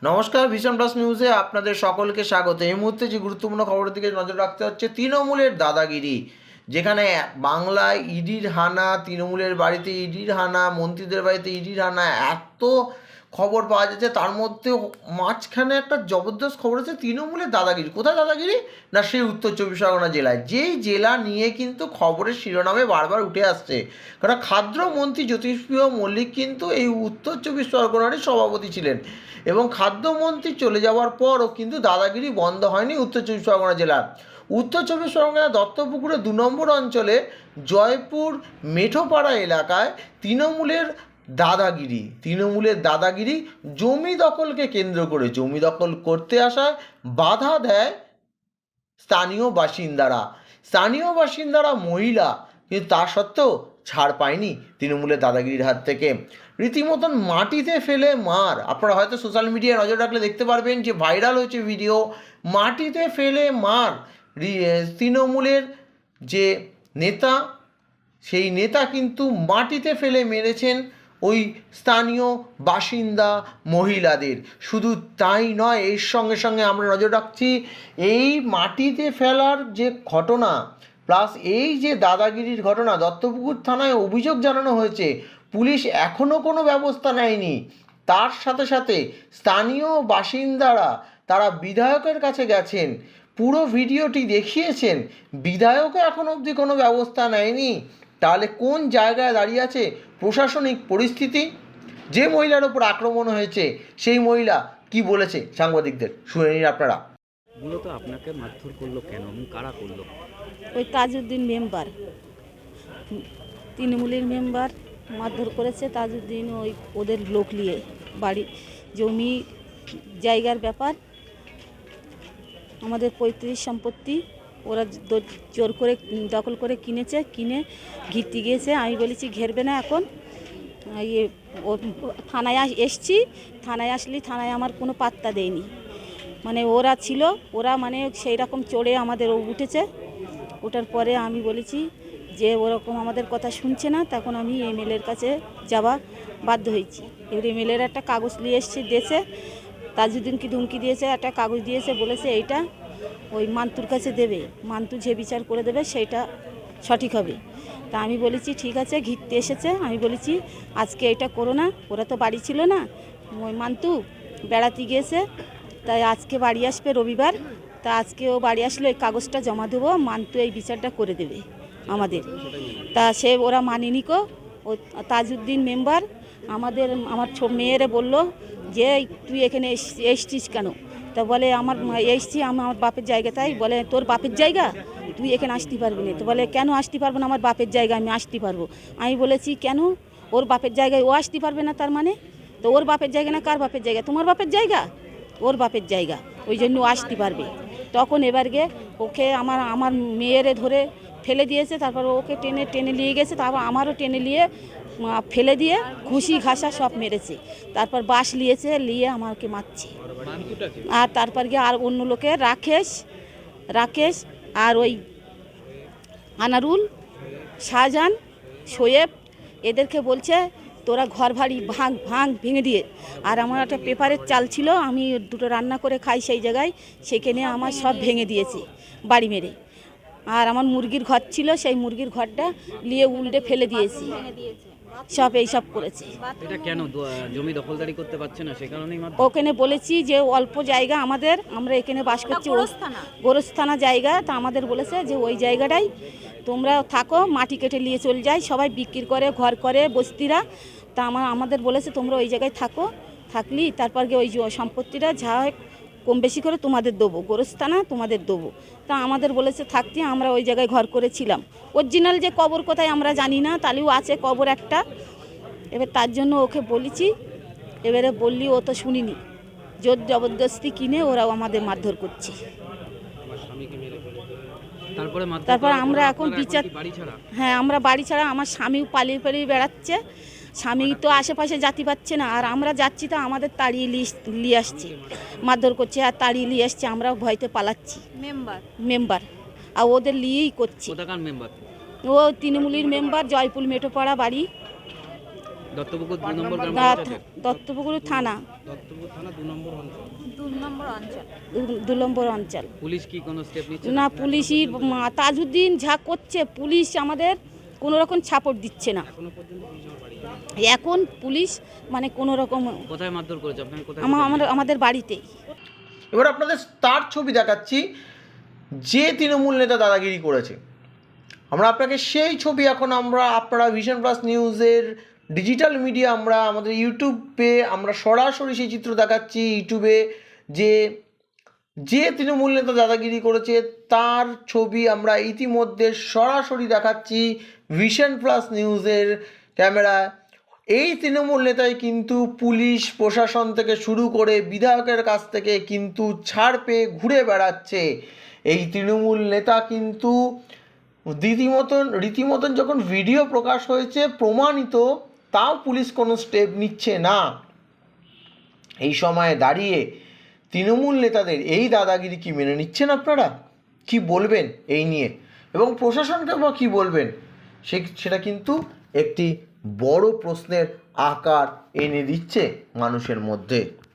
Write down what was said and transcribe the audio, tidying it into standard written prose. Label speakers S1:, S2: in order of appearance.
S1: নমস্কার, vision plus নিউজে আপনাদের সকলকে স্বাগত। এই মুহূর্তে যে গুরুত্বপূর্ণ খবরের দিকে নজর রাখতে হচ্ছে তৃণমূলের দাদাগিরি, যেখানে বাংলায় ইডির হানা, তৃণমূলের বাড়িতে ইডির হানা, মন্ত্রীদের বাড়িতে ইডির হানা, এত খবর পাওয়া যাচ্ছে। তার মধ্যে মাঝখানে একটা জবরদস্ত খবর আছে তৃণমূলের দাদাগিরি। কোথায় দাদাগিরি? না, সেই উত্তর চব্বিশ পরগনা জেলায়, যেই জেলা নিয়ে কিন্তু খবরের শিরোনামে বারবার উঠে আসছে। কারণ খাদ্যমন্ত্রী জ্যোতিষপ্রিয় মল্লিক কিন্তু এই উত্তর চব্বিশ পরগনারই সভাপতি ছিলেন, এবং খাদ্যমন্ত্রী চলে যাওয়ার পরও কিন্তু দাদাগিরি বন্ধ হয়নি উত্তর চব্বিশ পরগনা জেলার। উত্তর চব্বিশ পরগনা দত্তপুকুরের 2 নম্বর অঞ্চলে জয়পুর মেঠোপাড়া এলাকায় তৃণমূলের দাদাগিরি জমি দখলকে কেন্দ্র করে জমি দখল করতে আসায় বাধা দেয় স্থানীয় বাসিন্দারা মহিলা, কিন্তু তা সত্ত্বেও ছাড় পায়নি তৃণমূলের দাদাগিরির হাত থেকে। রীতিমতন মাটিতে ফেলে মার। আপনারা হয়তো সোশ্যাল মিডিয়ায় নজর রাখলে দেখতে পারবেন যে ভাইরাল হয়েছে ভিডিও, মাটিতে ফেলে মার। তৃণমূলের যে নেতা, সেই নেতা কিন্তু মাটিতে ফেলে মেরেছেন ওই স্থানীয় বাসিন্দা মহিলাদের। শুধু তাই নয়, এর সঙ্গে সঙ্গে আমরা নজর রাখছি এই মাটিতে ফেলার যে ঘটনা, প্লাস এই যে দাদাগিরির ঘটনা, দত্তপুকুর থানায় অভিযোগ জানানো হয়েছে, পুলিশ এখনও কোনো ব্যবস্থা নেয়নি। তার সাথে সাথে স্থানীয় বাসিন্দারা তারা বিধায়কের কাছে গেছেন, পুরো ভিডিওটি দেখিয়েছেন, বিধায়কও এখন অবধি কোনো ব্যবস্থা নেয়নি। তাহলে কোন জায়গায় দাঁড়িয়ে আছে প্রশাসনিক পরিস্থিতি? যে মহিলার ওপর আক্রমণ হয়েছে সেই মহিলা কি বলেছে সাংবাদিকদের, শুনে নিন আপনারা।
S2: মূলত আপনাকে মারধর করলো কেন এবং কারা করলো?
S3: ওই তাজউদ্দিন মেম্বার, তৃণমূলের মেম্বার মারধর করেছে। তাজউদ্দিন ওই ওদের লোক নিয়ে বাড়ি জমি জায়গার ব্যাপার, আমাদের পৈতৃক সম্পত্তি ওরা জোর করে দখল করে কিনে ঘিরতে গিয়েছে। আমি বলেছি ঘেরবে না এখন। ইয়ে থানায় এসছি, থানায় আসলি থানায় আমার কোনো পাত্তা দেয়নি। মানে ওরা মানে সেই রকম চড়ে আমাদের উঠেছে। ওঠার পরে আমি বলেছি যে ওরকম আমাদের কথা শুনছে না, তখন আমি এমএলএর কাছে যাওয়া বাধ্য হয়েছি। এবার এমএলএর একটা কাগজ নিয়ে এসেছি, দিয়েছে তাজউদ্দিনকে ধুমকি দিয়েছে, একটা কাগজ দিয়েছে, বলেছে এইটা ওই মান্তুর কাছে দেবে, মান্তু যে বিচার করে দেবে সেইটা সঠিক হবে। তা আমি বলেছি ঠিক আছে, ঘিরতে এসেছে, আমি বলেছি আজকে এটা করো না। ওরা তো বাড়ি ছিল না, ওই মান্তু বেড়াতে গিয়েছে, তাই আজকে বাড়ি আসবে রবিবার। তা আজকে ও বাড়ি আসলে ওই কাগজটা জমা দেবো, মান্তু এই বিচারটা করে দেবে আমাদের। তা ওরা মানেনি কো। ও তাজউদ্দিন মেম্বার আমার মেয়েরে বলল যে তুই এখানে এসছিস কেন? তা বলে আমার এসছি আমার বাপের জায়গা। তাই বলে তোর বাপের জায়গা, তুই এখানে আসতে পারবি না। তো বলে কেন আসতে পারবো না? আমার বাপের জায়গা, আমি আসতে পারবো। আমি বলেছি কেন? ওর বাপের জায়গায় ও আসতে পারবে না, তার মানে? তো ওর বাপের জায়গা না কার বাপের জায়গা? তোমার বাপের জায়গা, ওর বাপের জায়গা, ওই জন্য ও আসতে পারবে। তখন এবারে ওকে আমার মেয়েরে ধরে ফেলে দিয়েছে, তারপর ওকে টেনে নিয়ে গেছে, তারপর আমারও টেনে নিয়ে ফেলে দিয়ে ঘুষি ঘাসা সব মেরেছে। তারপর বাঁশ নিয়ে আমাকে মারছে। আর তারপর গিয়ে আর অন্য লোকে রাকেশ আর ওই আনারুল, শাহজাহান, শোয়েব, এদেরকে বলছে তোরা ঘর বাড়ি ভাঙ ভেঙে দিয়ে। আর আমার একটা পেপারের চাল ছিল, আমি দুটো রান্না করে খাই সেই জায়গায়, সেখানে আমার সব ভেঙে দিয়েছে বাড়ি মেরে। আর আমার মুরগির ঘর ছিল, সেই মুরগির ঘরটা নিয়ে উল্টে ফেলে দিয়েছি। সব এইসব করেছে।
S2: এটা কেন জমি দখলদারি করতে পারছে না, সে কারণেই
S3: ওখানে বলেছি যে অল্প জায়গা আমাদের, আমরা এখানে বাস করছি, গোরস্থানা জায়গা। তা আমাদের বলেছে যে ওই জায়গাটাই তোমরা থাকো, মাটি কেটে নিয়ে চলে যায়, সবাই বিক্রি করে ঘর করে বস্তিরা। তা আমাদের বলেছে তোমরা ওই জায়গায় থাকলি তারপর গিয়ে ওই সম্পত্তিটা যা হয় কম বেশি করে তোমাদের দেবো, গোরস্থানা তোমাদের দেবো। তা আমাদের বলেছে থাকতে, আমরা ওই জায়গায় ঘর করেছিলাম। অরিজিনাল যে কবর কোথায় আমরা জানি না, তাহলেও আছে কবর একটা। এবার তার জন্য ওকে বলেছি, এবারে বললি ও তো শুনিনি, জোর জবরদস্তি কিনে ওরাও আমাদের মারধর করছে। তারপর আমরা এখন বিচার, হ্যাঁ আমরা বাড়ি ছাড়া, আমার স্বামীও পালিয়ে বেড়াচ্ছে। স্বামী তো আশেপাশে যাতে পারছে না, আর আমরা যাচ্ছি তো আমাদের তাড়িয়ে নিয়ে আসছে, মারধর করছে আর তাড়িয়ে নিয়ে আসছে, আমরা ভয়তে পালাচ্ছি। মেম্বার আর ওদের নিয়েই করছে।
S2: মেম্বার
S3: ও তৃণমূলের মেম্বার, জয়পুর মেটোপাড়া বাড়ি।
S2: দত্তপুকুর 2 নম্বর গ্রাম পঞ্চায়েতে?
S3: দত্তপুকুর থানা, দু নম্বর অঞ্চল।
S2: পুলিশ কি কোনো স্টেপ নিচ্ছে
S3: না, পুলিশই তাজউদ্দিন যা করছে, পুলিশ আমাদের কোনো রকম সাপোর্ট দিচ্ছে না। এখন পুলিশ মানে কোনো রকম
S2: কোথায় মারধর করেছে আপনাকে? কোথায়
S3: আমাদের বাড়িতেই।
S1: এবার আপনাদের তার ছবি দেখাচ্ছি যে তৃণমূল নেতা দাদাগিরি করেছে। আমরা আপনাকে সেই ছবি এখন আপনারা ভিশন প্লাস নিউজের ডিজিটাল মিডিয়া আমরা আমাদের ইউটিউবে আমরা সরাসরি সেই চিত্র দেখাচ্ছি। ইউটিউবে যে তৃণমূল নেতা দাদাগিরি করেছে তার ছবি আমরা ইতিমধ্যে সরাসরি দেখাচ্ছি ভিশন প্লাস নিউজের ক্যামেরায়। এই তৃণমূল নেতাই কিন্তু পুলিশ প্রশাসন থেকে শুরু করে বিধায়কের কাছ থেকে কিন্তু ছাড় পেয়ে ঘুরে বেড়াচ্ছে। এই তৃণমূল নেতা কিন্তু রীতিমতন যখন ভিডিও প্রকাশ হয়েছে প্রমাণিত, তাও পুলিশ কোনো স্টেপ নিচ্ছে না। এই সময়ে দাঁড়িয়ে তৃণমূল নেতাদের এই দাদাগিরি কি মেনে নিচ্ছেন আপনারা? কি বলবেন এই নিয়ে, এবং প্রশাসনকে বা কী বলবেন সেটা কিন্তু একটি বড় প্রশ্নের আকার এনে দিচ্ছে মানুষের মধ্যে।